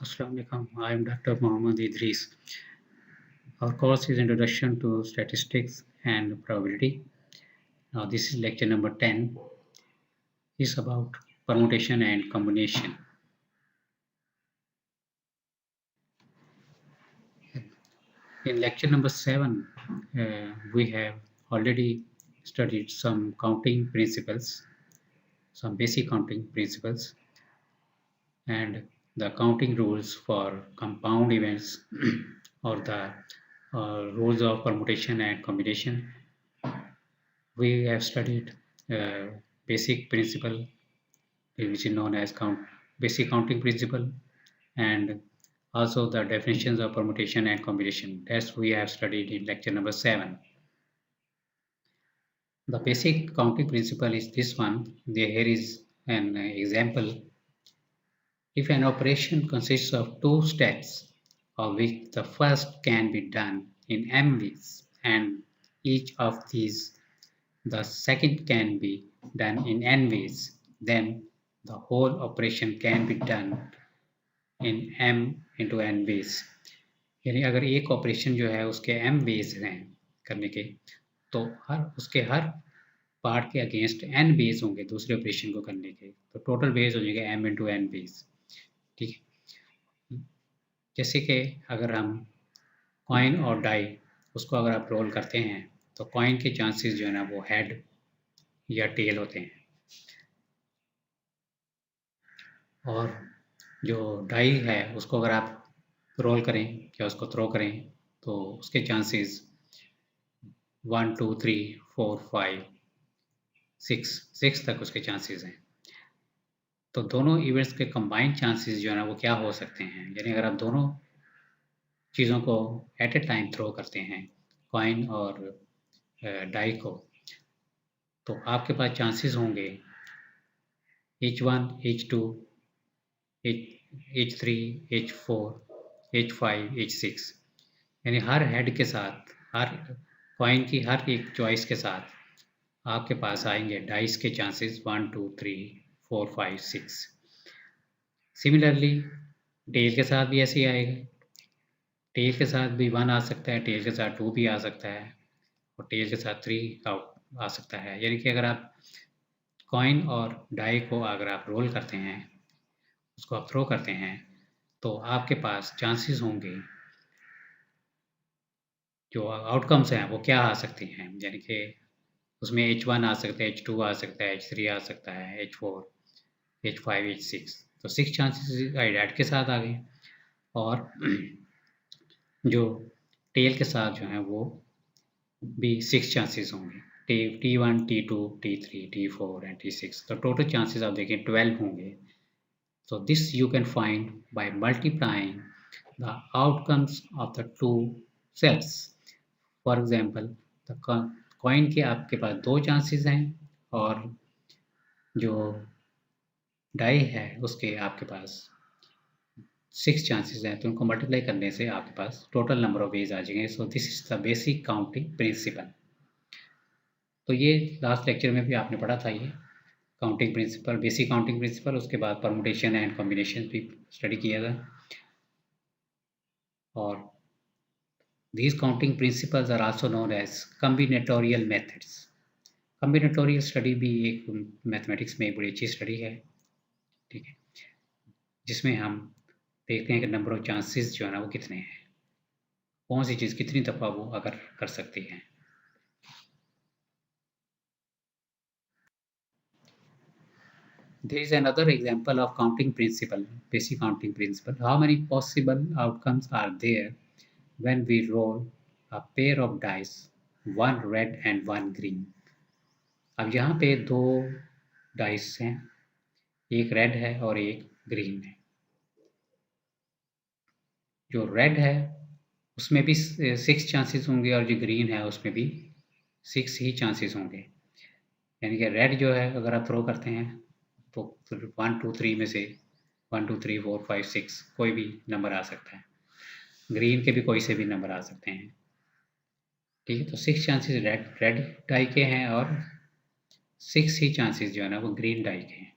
Assalamu alaikum. I am Dr. Mohammad Idris. Our course is Introduction to Statistics and Probability. Now, this is lecture number 10. It's about permutation and combination. In lecture number 7, we have already studied some counting principles, some basic counting principles, and the counting rules for compound events or the rules of permutation and combination. We have studied basic principle, which is known as basic counting principle, and also the definitions of permutation and combination. That's we have studied in lecture number 7. The basic counting principle is this one. Here is an example. If an operation consists of two steps, of which the first can be done in m ways, and each of these the second can be done in n ways, then the whole operation can be done in m into n ways. यानी अगर एक operation जो है उसके m veg हैं करने के, तो उसके हर पार्ट के अगेंस्ट n वेज होंगे दूसरे ऑपरेशन को करने के, तो टोटल वेज हो जाएगा m इंटू n वेज. ठीक है. जैसे कि अगर हम कॉइन और डाई उसको अगर आप रोल करते हैं तो कॉइन के चांसेस जो है ना वो हेड या टेल होते हैं, और जो डाई है उसको अगर आप रोल करें या उसको थ्रो करें तो उसके चांसेस 1 2 3 4 5 6 तक उसके चांसेस हैं. तो दोनों इवेंट्स के कंबाइंड चांसेस जो है ना वो क्या हो सकते हैं, यानी अगर आप दोनों चीज़ों को एट ए टाइम थ्रो करते हैं, कॉइन और डाई को, तो आपके पास चांसेस होंगे H1 H2 H3 H4 H5 H6, यानी हर हेड के साथ, हर कॉइन की हर एक चॉइस के साथ आपके पास आएंगे डाइस के चांसेस 1 2 3 4 5 6. सिमिलरली टेल के साथ भी ऐसे ही आएगा. टेल के साथ भी 1 आ सकता है, टेल के साथ 2 भी आ सकता है, और टेल के साथ 3 आउट आ सकता है. यानी कि अगर आप कॉइन और डाई को अगर आप रोल करते हैं, उसको आप थ्रो करते हैं, तो आपके पास चांसेस होंगे, जो आउटकम्स हैं वो क्या आ सकते हैं, यानी कि उसमें H1 आ सकता है, H2 आ सकता है, H3 आ सकता है, H4 H5 H6. तो 6 चांसेस डैट के साथ आ गए, और जो टेल के साथ जो है वो भी 6 चांसेस होंगे, T1 T2 T3 T4 and T6. तो टोटल चांसेस आप देखें 12 होंगे. So this you can find by multiplying the outcomes of the two cells. For example, the coin के आपके पास 2 चांसेस हैं, और जो डाई है उसके आपके पास 6 चांसेस हैं, तो उनको मल्टीप्लाई करने से आपके पास टोटल नंबर ऑफ वेज आ जाएंगे. So this is the basic counting principle. तो ये लास्ट लेक्चर में भी आपने पढ़ा था, ये counting principle, basic counting principle. उसके बाद परमुटेशन एंड कॉम्बिनेशन भी स्टडी किया था. और these counting principles are also known as combinatorial methods. Combinatorial study भी एक मैथमेटिक्स में बड़ी अच्छी स्टडी है. ठीक है, जिसमें हम देखते हैं कि नंबर ऑफ चांसेस जो है ना वो कितने हैं, कौन सी चीज़ कितनी दफ़ा वो अगर कर सकती हैं. There is another example of counting principle, basic counting principle. How many possible outcomes are there when we roll a pair of dice, one red and one green? अब यहाँ पे 2 डाइस हैं, एक रेड है और एक ग्रीन है. जो रेड है उसमें भी 6 चांसेस होंगे, और जो ग्रीन है उसमें भी 6 ही चांसेस होंगे. यानी कि रेड जो है अगर आप थ्रो करते हैं तो 1 2 3 में से 1 2 3 4 5 6 कोई भी नंबर आ सकता है. ग्रीन के भी कोई से भी नंबर आ सकते हैं. ठीक है, तो 6 चांसेस रेड डाई के हैं, और 6 ही चांसेस जो है ना वो ग्रीन डाई के हैं.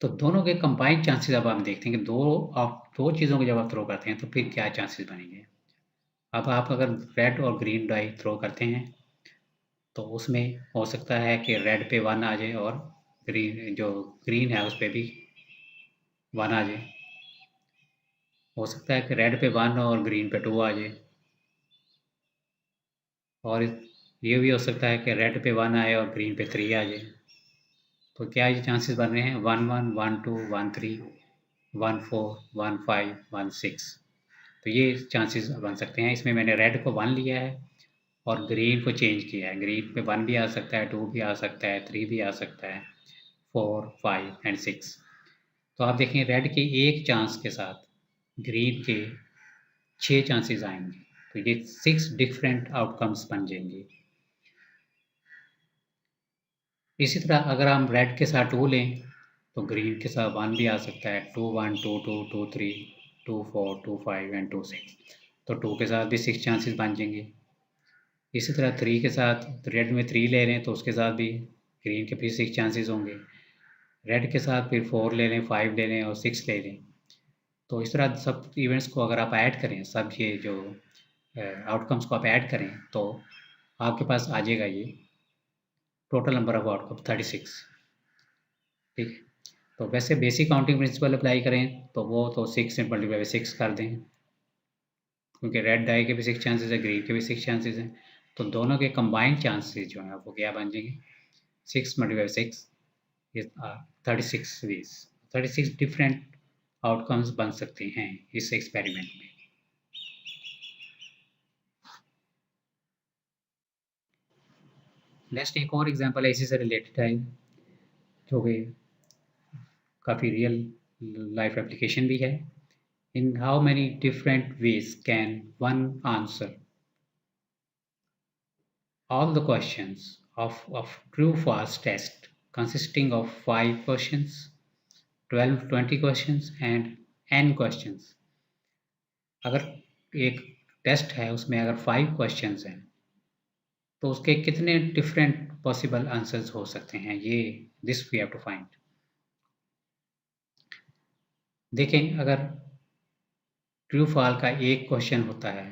तो दोनों के कंबाइंड चांसेस अब हम देखते हैं कि दो चीज़ों को जब आप थ्रो करते हैं तो फिर क्या चांसेस बनेंगे। अब आप अगर रेड और ग्रीन डाई थ्रो करते हैं तो उसमें हो सकता है कि रेड पे 1 आ जाए और ग्रीन है उस पे भी 1 आ जाए। हो सकता है कि रेड पे 1 और ग्रीन पे 2 आ जाए। और ये भी हो सकता है कि रेड पे 1 आए और ग्रीन पे 3 आ जाए। तो क्या ये चांसेस बन रहे हैं 1-1, 1-2, 1-3, 1-4, 1-5, 1-6। तो ये चांसेस बन सकते हैं। इसमें मैंने रेड को 1 लिया है और ग्रीन को चेंज किया है। ग्रीन पे 1 भी आ सकता है, 2 भी आ सकता है, 3 भी आ सकता है, 4, 5 एंड 6। तो आप देखें रेड के एक चांस के साथ ग्रीन के 6 चांसेस आएंगे। तो ये 6 डिफरेंट आउटकम्स बन जाएंगे। इसी तरह अगर हम रेड के साथ 2 लें तो ग्रीन के साथ 1 भी आ सकता है, 2-1, 2-2, 2-3, 2-4, 2-5 एंड 2-6। तो 2 के साथ भी 6 चांसेस बन जाएंगे। इसी तरह 3 के साथ रेड में 3 ले रहे हैं तो उसके साथ भी ग्रीन के फिर 6 चांसेस होंगे। रेड के साथ फिर 4 ले लें, 5 ले लें और 6 ले लें। तो इस तरह सब इवेंट्स को अगर आप ऐड करें, सब ये जो आउटकम्स को आप ऐड करें तो आपके पास आ जाएगा ये टोटल नंबर ऑफ आउटकम 36। ठीक है। तो वैसे बेसिक काउंटिंग प्रिंसिपल अप्लाई करें तो वो तो 6 से मल्टीप्लाई 6 कर दें, क्योंकि रेड डाई के भी 6 चांसेस है, ग्रीन के भी 6 चांसेस हैं। तो दोनों के कंबाइंड चांसेस जो हैं वो क्या बन जाएंगे 6 multiply 6 is 36 ways. 36 different outcomes बन सकते हैं इस एक्सपेरिमेंट में। नेक्स्ट एक और एग्जांपल इसी से रिलेटेड है जो कि काफ़ी रियल लाइफ एप्लीकेशन भी है। In how many different ways can one answer all the questions of true false test consisting of 5 questions, 12 20 questions and n questions। अगर एक टेस्ट है उसमें अगर 5 क्वेश्चंस हैं तो उसके कितने डिफरेंट पॉसिबल आंसर्स हो सकते हैं, ये this we have to find. देखें अगर ट्रू फॉल का एक क्वेश्चन होता है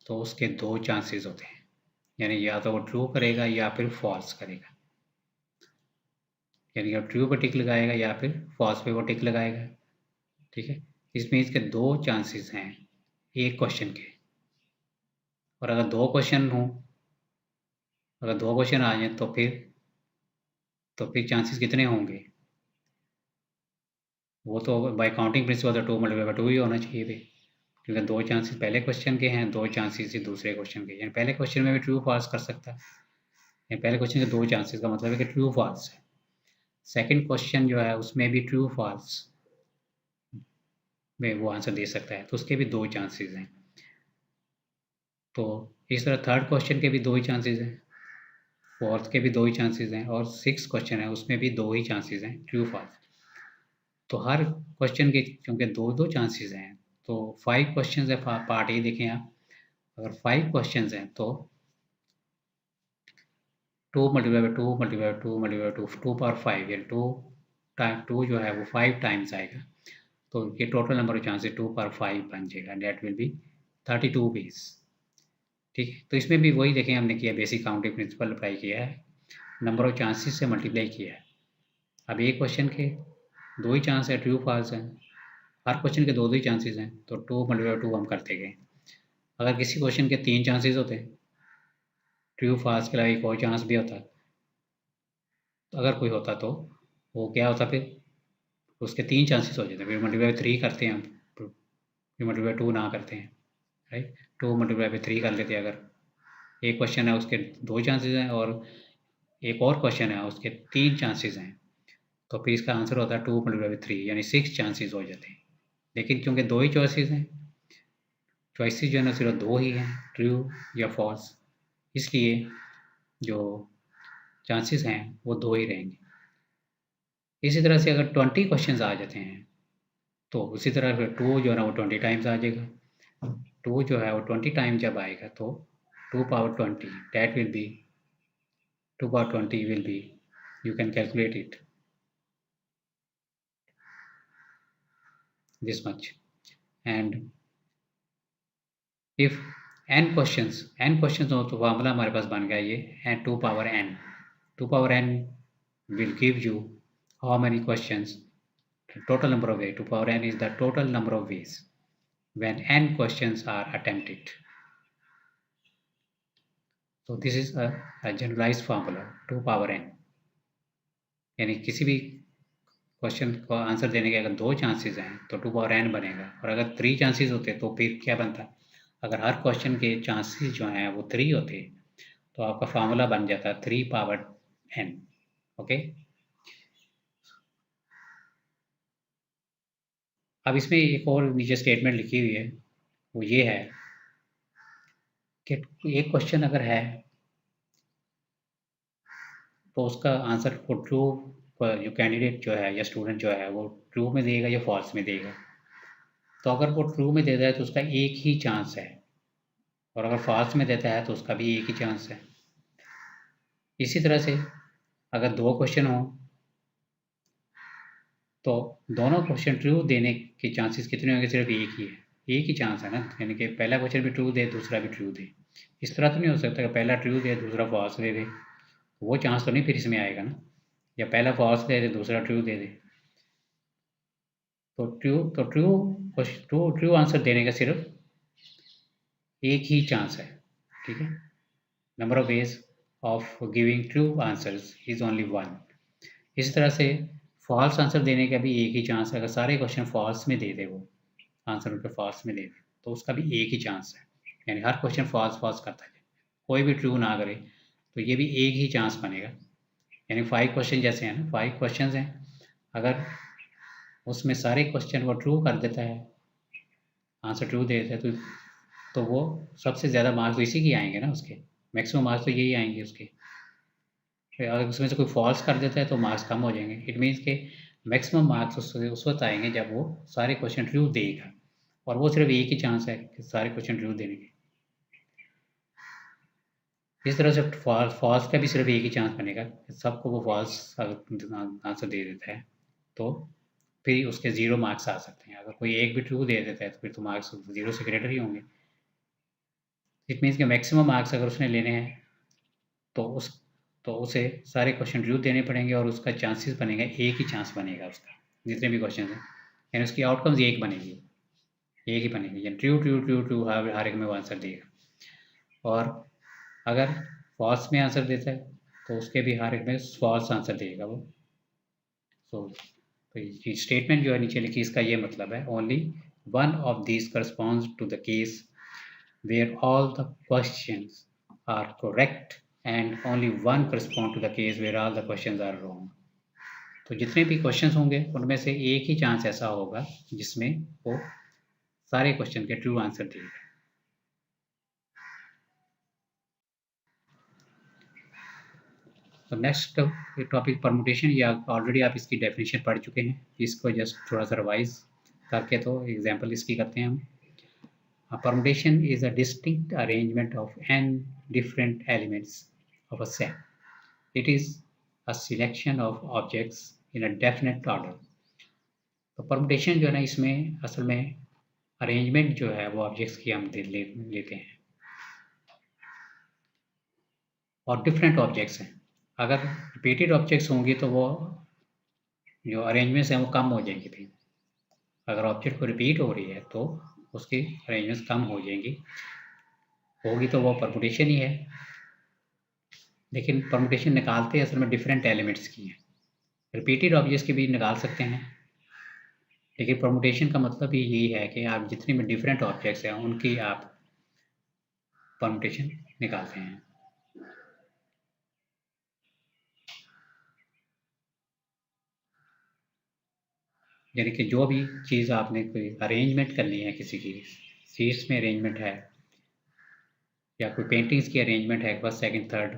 तो उसके 2 चांसेस होते हैं, यानी या तो वो ट्रू करेगा या फिर फॉल्स करेगा। यानी कि ट्रू पर टिक लगाएगा या फिर फॉल्स पे वो टिक लगाएगा। ठीक है। इसमें इसके 2 चांसेस हैं एक क्वेश्चन के। और अगर 2 क्वेश्चन हों, अगर 2 क्वेश्चन आ जाएँ तो फिर चांसेस कितने होंगे? वो तो बाय काउंटिंग प्रिंसिपल तो 2 मल्टीप्लाई बाय 2 ही होना चाहिए भाई, क्योंकि 2 चांसेस पहले क्वेश्चन के हैं, 2 चांसेस ही दूसरे क्वेश्चन के। यानी पहले क्वेश्चन में भी ट्रू फॉल्स कर सकता है। यानी पहले क्वेश्चन के 2 चांसेस का मतलब है कि ट्रू फॉल्स है। सेकंड क्वेश्चन जो है उसमें भी ट्रू फॉल्स में वो आंसर दे सकता है, तो उसके भी 2 चांसेस हैं। तो इस तरह थर्ड क्वेश्चन के भी 2 ही चांसेस हैं, फोर्थ के भी 2 ही चांसेस हैं और 6th क्वेश्चन है उसमें भी 2 ही चांसेस हैं ट्रू फॉल्स। तो हर क्वेश्चन के चूँकि 2-2 चांसेस हैं तो 5 क्वेश्चंस है पार्ट ए देखें आप। अगर 5 क्वेश्चंस हैं तो 2 multiply by 2 multiply by 2 multiply by 2 power 5 यानी 2 जो है वो 5 टाइम्स आएगा। तो ये total number of chances 2 power 5 बन जाएगा। That will be 32 base. ठीक है। तो इसमें भी वही देखें हमने किया, बेसिक काउंटिंग प्रिंसिपल अप्लाई किया है, नंबर ऑफ चांसेस से मल्टीप्लाई किया है। अब एक क्वेश्चन के 2 ही चांस है ट्रू फॉल्स हैं, हर क्वेश्चन के 2-2 ही चांसेस हैं तो 2 मल्टीप्लाई बाय 2 हम करते गए। अगर किसी क्वेश्चन के 3 चांसेस होते, ट्रू फॉल्स के अलावा एक और चांस भी होता, तो अगर कोई होता तो वो क्या होता फिर उसके 3 चांसेस हो जाते, फिर मल्टीप्लाई बाय 3 करते हैं हम, फिर मल्टीप्लाई बाय 2 ना करते हैं, राइट। 2 मल्टीप्लाई बाय 3 कर लेते हैं। अगर एक क्वेश्चन है उसके 2 चांसेस हैं और एक और क्वेश्चन है उसके 3 चांसेस हैं तो फिर इसका आंसर होता है 2 मल्टीप्लाई बाय 3 यानी 6 चांसेस हो जाते हैं। लेकिन क्योंकि 2 ही चॉइसेस हैं, चॉइसेस जो है ना सिर्फ 2 ही हैं, ट्रू या फॉल्स, इसलिए जो चांसेस हैं वो 2 ही रहेंगे। इसी तरह से अगर 20 क्वेश्चंस आ जाते हैं तो उसी तरह फिर 2 जो है ना वो 20 टाइम्स आ जाएगा। 2 जो है वो 20 टाइम जब आएगा तो 2 power 20 that will be 2 power 20 will be, you can calculate it, this much. And if n questions हो तो फॉर्मूला हमारे पास बन गया ये and 2 power n. 2 power n will give you how many questions, the total number of ways. 2 power n is the total number of ways when n questions are attempted. So this is a generalized formula 2 power n. यानी किसी भी question को answer देने के अगर 2 chances हैं तो 2 power n बनेगा, और अगर 3 चांसेस होते तो फिर क्या बनता? अगर हर क्वेश्चन के चांसेस जो हैं वो 3 होते तो आपका फार्मूला बन जाता 3 पावर n. ओके, अब इसमें एक और नीचे स्टेटमेंट लिखी हुई है, वो ये है कि एक क्वेश्चन अगर है तो उसका आंसर को ट्रू जो कैंडिडेट जो है या स्टूडेंट जो है वो ट्रू में देगा या फॉल्स में देगा. तो अगर वो ट्रू में देता है तो उसका एक ही चांस है, और अगर फॉल्स में देता है तो उसका भी एक ही चांस है. इसी तरह से अगर 2 क्वेश्चन हो तो दोनों क्वेश्चन ट्रू देने के चांसेस कितने होंगे? सिर्फ एक ही है, एक ही चांस है ना. यानी कि पहला क्वेश्चन भी ट्रू दे, दूसरा भी ट्रू दे. इस तरह तो नहीं हो सकता कि पहला ट्रू दे दूसरा फॉल्स दे दे, वो चांस तो नहीं फिर इसमें आएगा ना. या पहला फॉल्स दे दे दूसरा ट्रू दे दे. तो ट्रू आंसर देने का सिर्फ एक ही चांस है. ठीक है, number of ways of giving true answers is only 1. इसी तरह से फॉल्स आंसर देने का भी एक ही चांस है. अगर सारे क्वेश्चन फॉल्स में दे दे, वो आंसर उनके फॉल्स में दे दे, तो उसका भी एक ही चांस है. यानी हर क्वेश्चन फॉल्स फॉल्स करता है, कोई भी ट्रू ना करे तो ये भी एक ही चांस बनेगा. यानी 5 क्वेश्चन जैसे हैं ना, 5 क्वेश्चन हैं, अगर उसमें सारे क्वेश्चन वो ट्रू कर देता है, आंसर ट्रू दे देता है, तो वो सबसे ज़्यादा मार्क्स तो इसी के आएंगे ना, उसके मैक्सिमम मार्क्स तो यही आएंगे उसके. अगर उसमें से कोई फॉल्स कर देता है तो मार्क्स कम हो जाएंगे. इट मीन्स के मैक्सिमम मार्क्स उस वक्त आएंगे जब वो सारे क्वेश्चन ट्रू देगा, और वो सिर्फ एक ही चांस है कि सारे क्वेश्चन ट्रू देने के. इस तरह से फॉल्स का भी सिर्फ एक ही चांस बनेगा, सबको वो फॉल्स आंसर दे देता है तो फिर उसके 0 मार्क्स आ सकते हैं. अगर कोई एक भी ट्रू दे देता है तो फिर तो मार्क्स 0 से ग्रेटर ही होंगे. इट मीन्स के मैक्सिमम मार्क्स अगर उसने लेने हैं तो उसे सारे क्वेश्चन ट्रू देने पड़ेंगे, और उसका चांसेस बनेगा एक ही चांस बनेगा उसका, जितने भी क्वेश्चन हैं. यानी उसकी आउटकम्स एक बनेगी, एक ही बनेगी. यानी ट्रू ट्रू ट्रू ट्रू हर एक में वो आंसर देगा. और अगर फॉल्स में आंसर देता है तो उसके भी हर एक में फॉल्स आंसर देगा वो. तो ये स्टेटमेंट जो है नीचे लिखी, इसका ये मतलब है only one of these corresponds to the case where all the questions are correct and only one correspond to the case where all the questions are wrong. तो जितने भी क्वेश्चंस होंगे उनमें से एक ही चांस ऐसा होगा जिसमें वो सारे क्वेश्चन के ट्रू आंसर देगा. तो नेक्स्ट टॉपिक परमुटेशन, या ऑलरेडी आप इसकी डेफिनेशन पढ़ चुके हैं, इसको जस्ट थोड़ा सा रिवाइज करके तो एग्जांपल इसकी करते हैं हम. Permutation is a distinct arrangement of n different elements of a set. It is a selection of objects in a definite order. तो परमुटेशन जो है ना, इसमें असल में अरेंजमेंट जो है वो ऑब्जेक्ट्स की हम लेते हैं, और डिफरेंट ऑब्जेक्ट्स हैं. अगर रिपीटेड ऑब्जेक्ट्स होंगे तो वो जो अरेंजमेंट्स हैं वो कम हो जाएंगी. फिर अगर ऑब्जेक्ट को रिपीट हो रही है तो उसकी अरेंजमेंट्स कम हो जाएंगी, होगी तो वो परमुटेशन ही है. लेकिन परमुटेशन निकालते असल में डिफरेंट एलिमेंट्स की हैं. रिपीटेड ऑब्जेक्ट्स की भी निकाल सकते हैं, लेकिन परमुटेशन का मतलब ही यही है कि आप जितने भी डिफरेंट ऑब्जेक्ट्स हैं उनकी आप परमुटेशन निकालते हैं. यानी कि जो भी चीज़ आपने कोई अरेंजमेंट करनी है, किसी की सीट्स में अरेंजमेंट है या कोई पेंटिंग्स की अरेंजमेंट है फर्स्ट सेकंड थर्ड,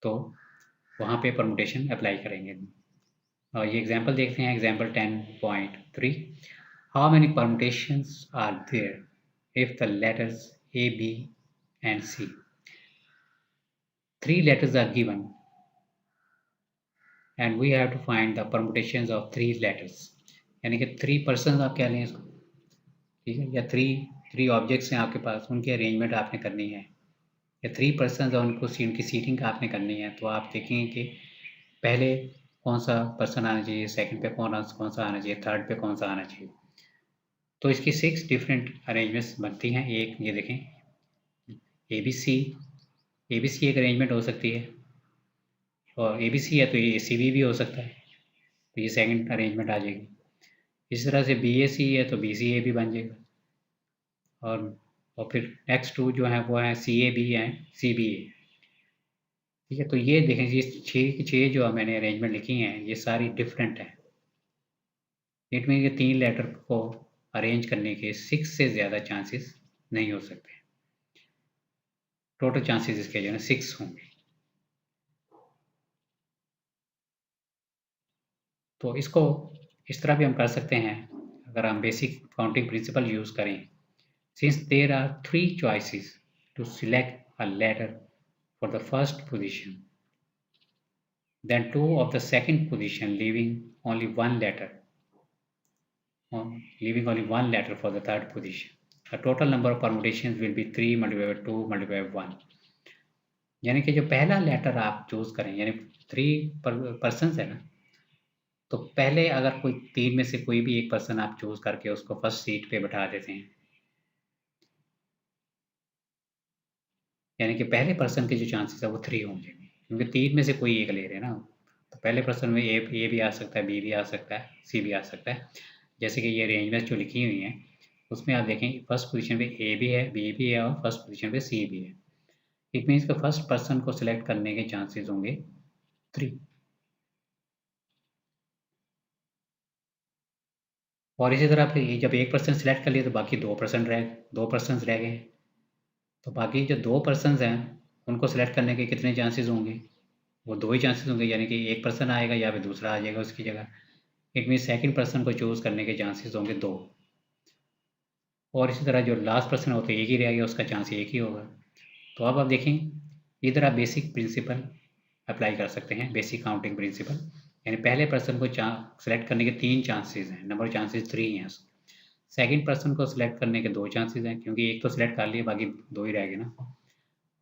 तो वहाँ पे परमुटेशन अप्लाई करेंगे. और ये एग्जांपल देखते हैं, example 10.3. How many permutations are there if the letters A, B and C. 3 letters are given and we have to find the permutations of 3 letters. यानी कि 3 पर्सन आप कह लें इसको, ठीक है, या थ्री ऑब्जेक्ट्स हैं आपके पास, उनकी अरेंजमेंट आपने करनी है, या 3 पर्सन और उनकी सीटिंग आपने करनी है। तो आप देखेंगे कि पहले कौन सा पर्सन आना चाहिए, सेकंड पे कौन सा आना चाहिए, थर्ड पे कौन सा आना चाहिए। तो इसकी 6 डिफरेंट अरेंजमेंट्स बनती हैं। एक ये देखें, ABC एक अरेंजमेंट हो सकती है, और ABC है तो ये ACB भी हो सकता है, तो ये सेकंड अरेंजमेंट आ जाएगी। इस तरह से BAC है तो BCA भी बन जाएगा, और फिर नेक्स्ट 2 जो है वो है CAB है, CBA। ठीक है, तो ये देखें, ये छः जो मैंने अरेंजमेंट लिखी हैं ये सारी डिफरेंट हैं। इट मीन ये 3 लेटर को अरेंज करने के 6 से ज़्यादा चांसेस नहीं हो सकते। टोटल चांसेस इसके जो है 6 होंगे। तो इसको इस तरह भी हम कर सकते हैं, अगर हम बेसिक काउंटिंग प्रिंसिपल यूज़ करें। Since there are 3 choices to select a letter for the first position, then 2 of the second position leaving only one letter for the third position. The total number of permutations will be 3 multiplied by 2 multiplied by 1. यानी कि जो पहला letter आप choose करें, यानी 3 person है ना, तो पहले अगर कोई 3 में से कोई भी एक पर्सन आप चूज करके उसको फर्स्ट सीट पे बैठा देते हैं, यानी कि पहले पर्सन के जो चांसेस है वो 3 होंगे, क्योंकि 3 में से कोई एक ले रहे हैं ना। तो पहले पर्सन में ए भी आ सकता है, बी भी आ सकता है, सी भी आ सकता है। जैसे कि ये अरेंजमेंट जो लिखी हुई हैं उसमें आप देखें फर्स्ट पोजीशन पे ए भी है, बी भी है, और फर्स्ट पोजीशन पे सी भी है। इट मीन्स कि फर्स्ट पर्सन को सिलेक्ट करने के चांसेस होंगे 3। और इसी तरह फिर जब एक पर्सन सिलेक्ट कर लिया तो बाकी 2 पर्सन रह गए। तो बाकी जो 2 पर्सन हैं उनको सिलेक्ट करने के कितने चांसेस होंगे? वो 2 ही चांसेस होंगे, यानी कि एक पर्सन आएगा या फिर दूसरा आ जाएगा उसकी जगह। इट मीन्स सेकंड पर्सन को चूज़ करने के चांसेस होंगे 2। और इसी तरह जो लास्ट पर्सन होता है एक ही रह गया, उसका चांस एक ही होगा। तो अब आप देखें, इधर आप बेसिक प्रिंसिपल अप्लाई कर सकते हैं, बेसिक काउंटिंग प्रिंसिपल। यानी पहले पर्सन को सेलेक्ट करने के 3 चांसेस हैं, नंबर चांसेस 3 हैं। सेकंड पर्सन को सिलेक्ट करने के 2 चांसेस हैं, क्योंकि एक तो सिलेक्ट कर लिए, बाकी 2 ही रह गए ना।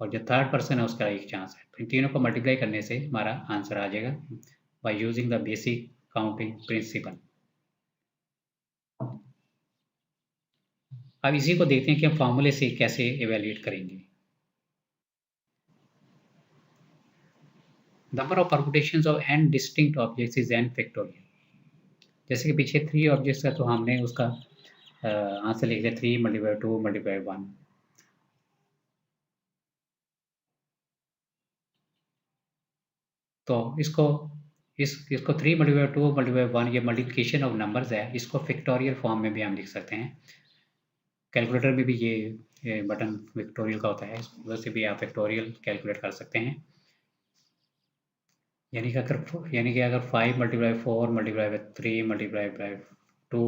और जो थर्ड पर्सन है उसका 1 चांस है। तो इन तीनों को मल्टीप्लाई करने से हमारा आंसर आ जाएगा by using the basic counting principle. अब इसी को देखते हैं कि हम फॉर्मूले से कैसे एवेल्यूएट करेंगे। Number of permutations of n distinct objects is n factorial. जैसे कि पीछे 3 ऑब्जेक्ट्स है तो हमने उसका आंसर लिख दिया 3 मल्टीप्लाई 2 मल्टीप्लाई 1। तो इसको 3 मल्टीप्लाई 2 मल्टीप्लाई 1 ये मल्टीप्लिकेशन ऑफ नंबर्स है, इसको फैक्टोरियल फॉर्म में भी हम लिख सकते हैं। कैलकुलेटर में भी ये बटन फैक्टोरियल का होता है, इस वजह से भी आप फैक्टोरियल कैलकुलेट कर सकते हैं। यानी कि अगर 5 multiply 4 multiply by 3 multiply by 2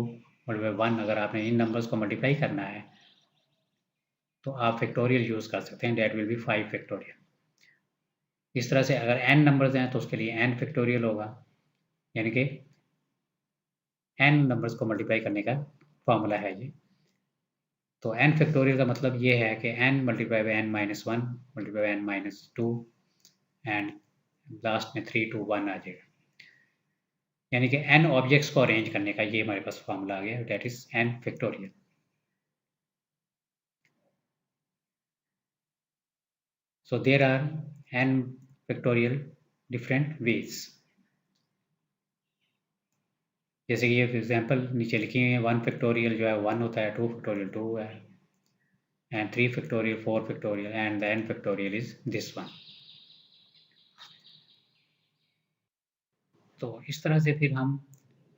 multiply 1 अगर आपने इन नंबर्स को मल्टीप्लाई करना है तो आप फैक्टोरियल यूज़ कर सकते हैं, डेट विल बी 5 फैक्टोरियल। इस तरह से अगर n नंबर्स हैं तो उसके लिए n फैक्टोरियल होगा, यानी कि n नंबर्स को मल्टीप्लाई करने का फॉर्मूला है ये। तो n फैक्टोरियल का मतलब ये है कि n multiply by n minus 1 multiply by n minus 2 and last में 3 2 1 आ जाएगा। यानी कि n ऑब्जेक्ट्स को अरेंज करने का ये हमारे पास फॉर्मूला आ गया, that is n factorial. So there are n factorial different ways. जैसे कि ये एग्जांपल नीचे लिखी हुई है, 1 फैक्टोरियल जो है 1 होता है, 2 फैक्टोरियल 2 है, and 3 factorial 4 factorial, and the n factorial is this one. तो इस तरह से फिर हम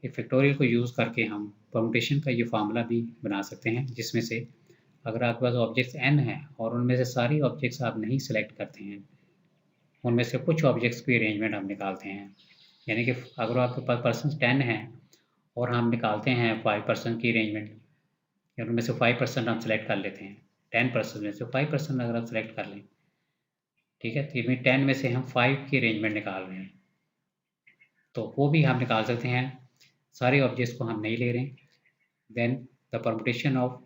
ये फैक्टोरियल को यूज़ करके हम परम्यूटेशन का ये फार्मूला भी बना सकते हैं, जिसमें से अगर आपके पास ऑब्जेक्ट्स n हैं और उनमें से सारी ऑब्जेक्ट्स आप नहीं सेलेक्ट करते हैं, उनमें से कुछ ऑब्जेक्ट्स की अरेंजमेंट हम निकालते हैं। यानी कि अगर आपके पास पर्सन 10 हैं और हम निकालते हैं 5 पर्सन की अरेंजमेंट, या उनमें से 5 पर्सन हम सेलेक्ट कर लेते हैं, 10 पर्सन में से 5 पर्सन अगर आप सेलेक्ट कर लें, ठीक है, तो इसमें 10 में से हम 5 की अरेंजमेंट निकाल रहे हैं, तो वो भी हम निकाल सकते हैं सारे ऑब्जेक्ट्स को हम नहीं ले रहे हैं, then the permutation of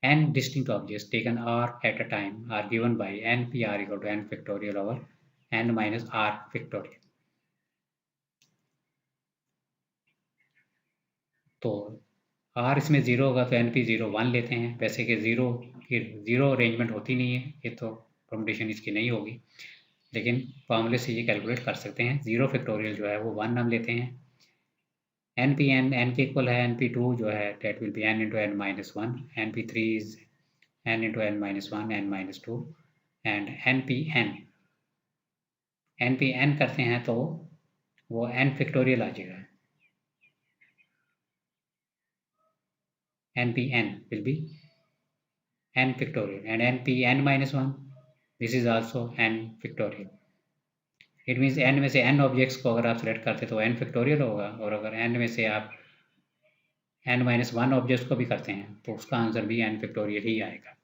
n distinct objects taken r at a time are given by npr equal to n factorial over n minus r factorial। तो r इसमें 0 होगा तो np 0 1 लेते हैं। वैसे कि ज़ीरो अरेंजमेंट होती नहीं है, ये तो परमुटेशन इसकी नहीं होगी, लेकिन फॉर्मूले से ये कैलकुलेट कर सकते हैं। 0 फैक्टोरियल जो है वो 1 हम लेते हैं। np n के इक्वल है, np2 जो है that will be n into n minus 1, np3 is n into n minus 1, n minus 2 and npn करते हैं तो वो n फैक्टोरियल आ जाएगा। npn will be n factorial and npn minus 1, this is also n factorial। It means n में से n objects को अगर आप सेलेक्ट करते तो n फैक्टोरियल होगा, और अगर n में से आप n माइनस 1 ऑब्जेक्ट्स को भी करते हैं तो उसका आंसर भी n फैक्टोरियल ही आएगा।